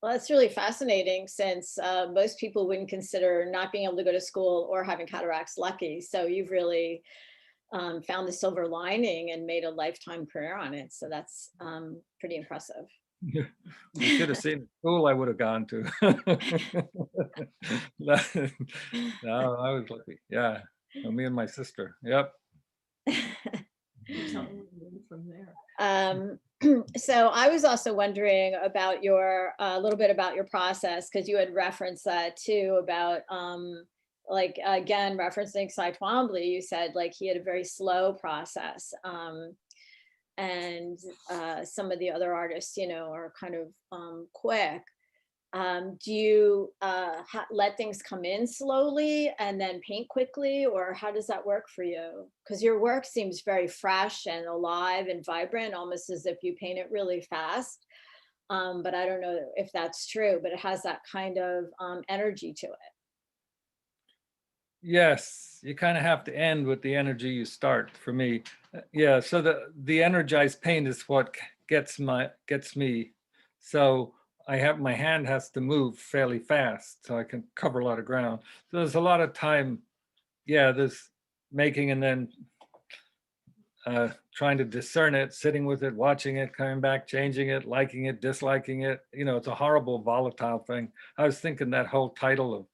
Well, that's really fascinating, since most people wouldn't consider not being able to go to school or having cataracts lucky. So you've really found the silver lining and made a lifetime career on it. So that's pretty impressive. You should have seen the school I would have gone to. No, I was lucky. Yeah, me and my sister. Yep. From there. So I was also wondering about your, a little bit about your process, because you had referenced that too, about like, again, referencing Cy Twombly, you said like he had a very slow process. And some of the other artists, you know, are kind of quick. Do you let things come in slowly and then paint quickly, or how does that work for you? Because your work seems very fresh and alive and vibrant, almost as if you paint it really fast. But I don't know if that's true, but it has that kind of energy to it. Yes, you kind of have to end with the energy you start, for me. Yeah, so the energized paint is what gets me. So I have, my hand has to move fairly fast so I can cover a lot of ground. So there's a lot of time, yeah, there's making and then trying to discern it, sitting with it, watching it, coming back, changing it, liking it, disliking it. You know, it's a horrible, volatile thing. I was thinking that whole title of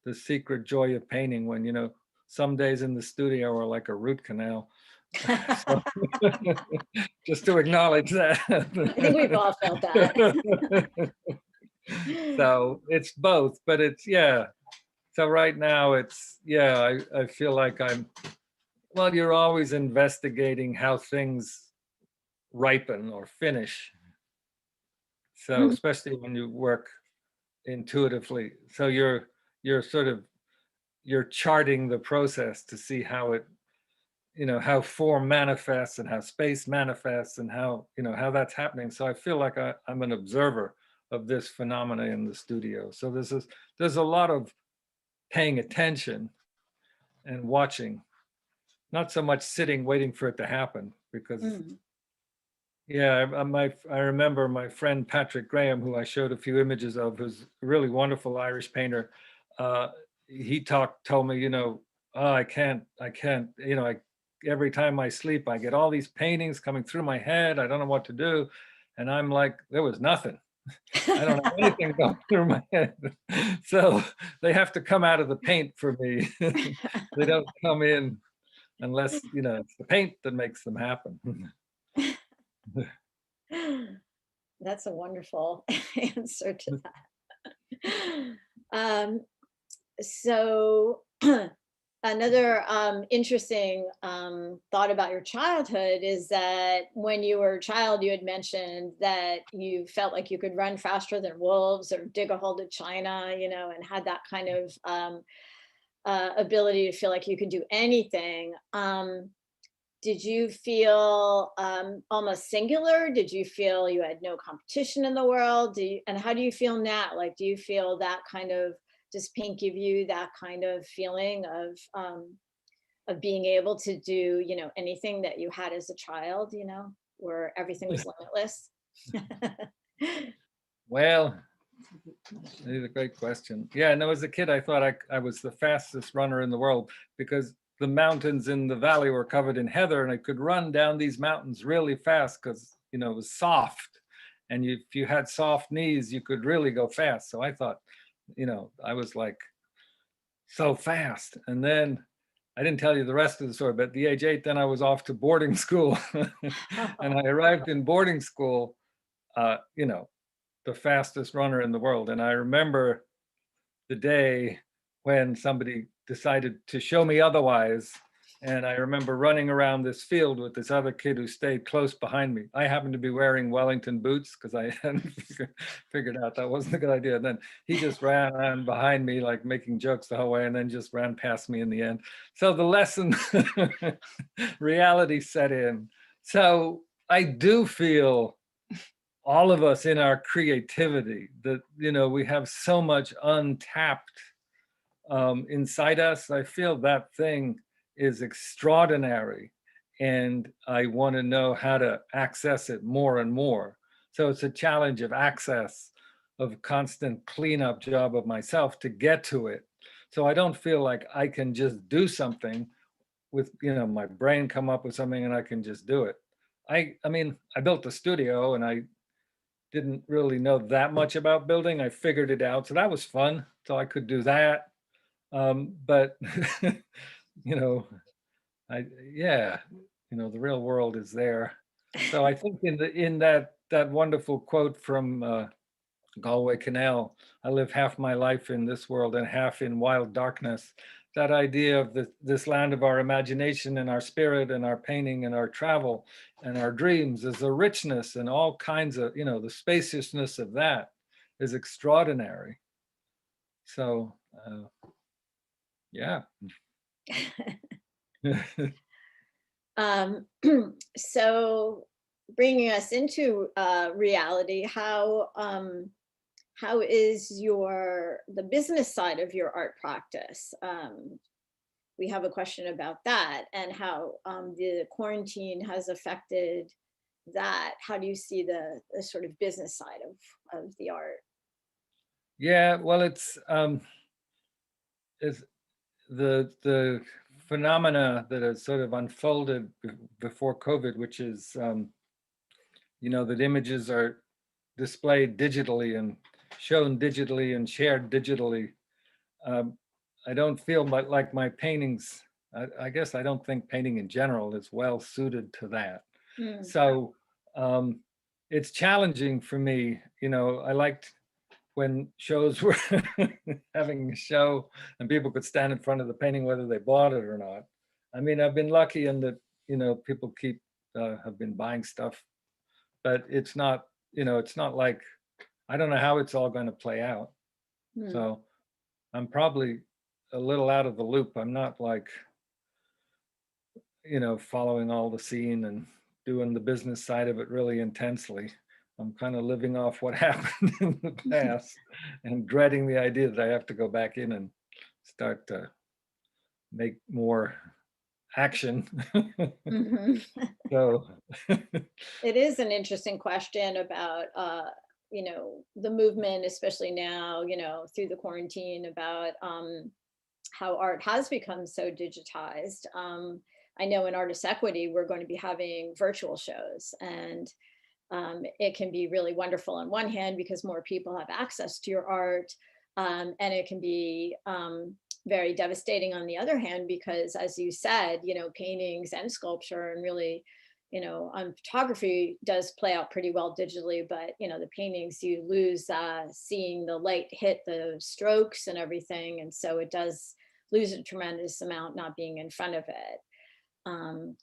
The Secret Joy of Painting, when, you know, some days in the studio are like a root canal. So, just to acknowledge that. I think we've all felt that. So it's both, but it's, yeah. So right now it's, yeah, I feel like well, you're always investigating how things ripen or finish. So especially when you work intuitively. So you're sort of, you're charting the process to see how it, you know, how form manifests and how space manifests and how, you know, how that's happening. So I feel like I'm an observer of this phenomena in the studio. So there's a lot of paying attention and watching, not so much sitting waiting for it to happen, because yeah, I remember my friend Patrick Graham, who I showed a few images of, who's a really wonderful Irish painter. He told me, you know, oh, I can't, you know, every time I sleep, I get all these paintings coming through my head. I don't know what to do. And I'm like, there was nothing. I don't have anything going through my head. So they have to come out of the paint for me. They don't come in unless, you know, it's the paint that makes them happen. That's a wonderful answer to that. So another interesting thought about your childhood is that when you were a child, you had mentioned that you felt like you could run faster than wolves or dig a hole to China, you know, and had that kind of ability to feel like you could do anything. Did you feel almost singular? Did you feel you had no competition in the world? And how do you feel now? Like, do you feel that kind of, does paint give you that kind of feeling of being able to do, you know, anything that you had as a child, you know, where everything was limitless? Well, it's a great question. Yeah, no, as a kid, I thought I was the fastest runner in the world, because the mountains in the valley were covered in heather and I could run down these mountains really fast because, you know, it was soft. And if you had soft knees, you could really go fast. So I thought, you know, I was like so fast. And then I didn't tell you the rest of the story, but at the age 8, then I was off to boarding school. And I arrived in boarding school, you know, the fastest runner in the world. And I remember the day when somebody decided to show me otherwise. And I remember running around this field with this other kid who stayed close behind me. I happened to be wearing Wellington boots because I hadn't figured out that wasn't a good idea. And then he just ran behind me, like making jokes the whole way, and then just ran past me in the end. So the lesson, reality set in. So I do feel all of us in our creativity that, you know, we have so much untapped inside us. I feel that thing is extraordinary, and I want to know how to access it more and more. So it's a challenge of access, of constant cleanup job of myself to get to it. So I don't feel like I can just do something with, you know, my brain come up with something and I can just do it. I mean, I built a studio and I didn't really know that much about building. I figured it out, so that was fun. So I could do that. But you know, yeah, you know, the real world is there. So I think in that wonderful quote from Galway Canal, I live half my life in this world and half in wild darkness. That idea of this land of our imagination and our spirit and our painting and our travel and our dreams is a richness and all kinds of, you know, the spaciousness of that is extraordinary. So, yeah. So bringing us into reality, how is the business side of your art practice? We have a question about that, and how the quarantine has affected that. How do you see the sort of business side of the art? Yeah, well, it's the phenomena that has sort of unfolded before COVID, which is, you know, that images are displayed digitally and shown digitally and shared digitally. I don't feel like my paintings, I guess I don't think painting in general is well suited to that. So it's challenging for me. You know, I liked when shows were having a show and people could stand in front of the painting whether they bought it or not. I mean, I've been lucky in that, you know, people have been buying stuff, but it's not, you know, it's not like, I don't know how it's all going to play out. So I'm probably a little out of the loop. I'm not like, you know, following all the scene and doing the business side of it really intensely. I'm kind of living off what happened in the past and dreading the idea that I have to go back in and start to make more action. So it is an interesting question about you know, the movement, especially now, you know, through the quarantine, about how art has become so digitized. I know in Artist Equity, we're going to be having virtual shows, and it can be really wonderful on one hand because more people have access to your art, and it can be very devastating on the other hand because, as you said, you know, paintings and sculpture and really, you know, photography does play out pretty well digitally, but, you know, the paintings, you lose seeing the light hit the strokes and everything, and so it does lose a tremendous amount not being in front of it.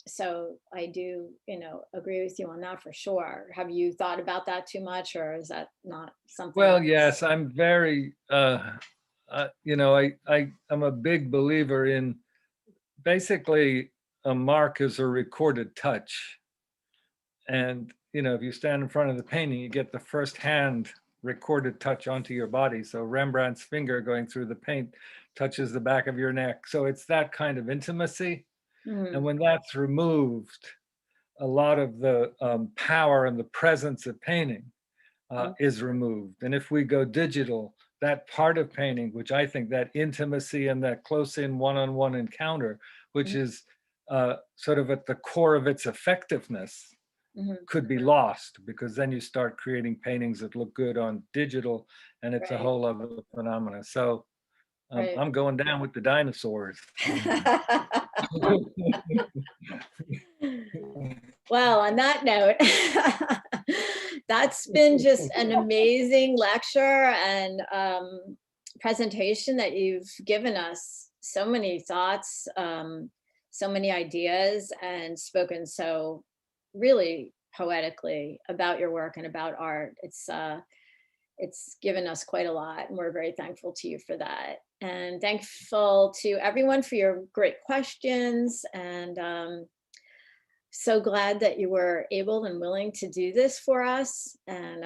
So I do, you know, agree with you on that for sure. Have you thought about that too much, or is that not something? Well, yes, I'm very, you know, I'm a big believer in basically a mark is a recorded touch. And, you know, if you stand in front of the painting, you get the first-hand recorded touch onto your body. So Rembrandt's finger going through the paint touches the back of your neck. So it's that kind of intimacy. And when that's removed, a lot of the power and the presence of painting is removed. And if we go digital, that part of painting, which I think that intimacy and that close-in one-on-one encounter, which is sort of at the core of its effectiveness, could be lost, because then you start creating paintings that look good on digital, and it's a whole other phenomena. So I'm going down with the dinosaurs. Well, on that note, that's been just an amazing lecture, and presentation that you've given us. So many thoughts, so many ideas, and spoken so really poetically about your work and about art. It's given us quite a lot, and we're very thankful to you for that. And thankful to everyone for your great questions, and so glad that you were able and willing to do this for us. And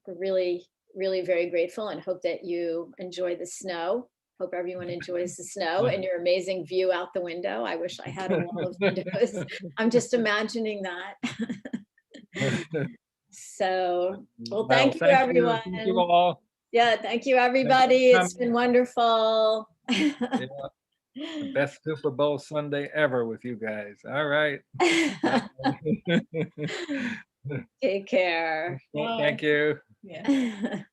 we're really, really very grateful, and hope that you enjoy the snow. Hope everyone enjoys the snow and your amazing view out the window. I wish I had a wall of windows. I'm just imagining that. So, well, thank you, everyone. Thank you all. Yeah, thank you, everybody. It's been wonderful. Yeah, the best Super Bowl Sunday ever with you guys. All right. Take care. Thank you. Yeah.